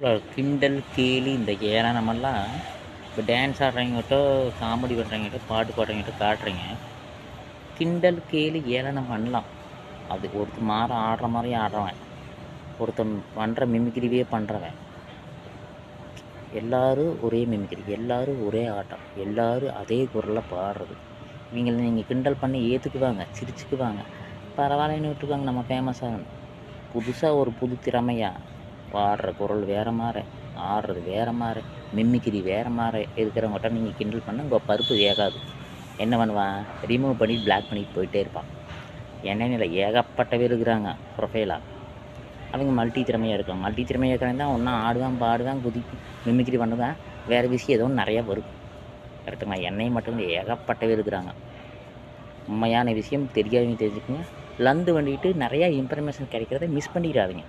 கிண்டல் கேலி இந்த ஏளனமெல்லாம் இப்போ டான்ஸ் ஆடுறவங்ககிட்ட காமெடி பண்ணுறவங்ககிட்ட பாட்டு பாடுறவங்ககிட்ட காட்டுறீங்க. கிண்டல் கேலி ஏளனம் பண்ணலாம். அது ஒருத்தர் மாற ஆடுற மாதிரி ஆடுறவன், ஒருத்தன் பண்ணுற மிமிக்ரிவே பண்ணுறவன், எல்லோரும் ஒரே மிமிக்ரி, எல்லோரும் ஒரே ஆட்டம், எல்லோரும் அதே குரலில் பாடுறது. இவங்களை நீங்கள் கிண்டல் பண்ணி ஏற்றுக்குவாங்க, சிரிச்சுக்குவாங்க, பரவாயில்லன்னு விட்டுருக்காங்க. நம்ம ஃபேமஸ் ஆகணும். புதுசாக ஒரு புது திறமையாக பாடுற குரல் வேறு மாதிரி, ஆடுறது வேறு மாதிரி, மிமிக்ரி வேறு மாதிரி இருக்கிறவங்ககிட்ட நீங்கள் கிண்டல் பண்ண உங்கள் பருப்பு வேகாது. என்ன பண்ணுவான்? ரிமூவ் பண்ணி பிளாக் பண்ணிட்டு போயிட்டே இருப்பான். என்னென்ன ஏகப்பட்ட பேர் இருக்கிறாங்க ப்ரொஃபைலாக. அவங்க மல்டி திறமையாக இருக்காங்க. மல்டி திறமையாக இருக்கிறவங்க தான் ஒன்றா ஆடுவான், பாடுவான், குதிக்கும், மிமிக்ரி பண்ணுவேன், வேறு விஷயம் ஏதோ நிறையா வரும். கரெக்டுங்களா? என்னையும் மட்டும் ஏகப்பட்ட பேர் இருக்கிறாங்க. உண்மையான விஷயம் தெரியாதவங்க தெரிஞ்சுக்கோங்க. லந்து பண்ணிட்டு நிறையா இன்ஃபர்மேஷன் கிடைக்கிறத மிஸ் பண்ணிடாதீங்க.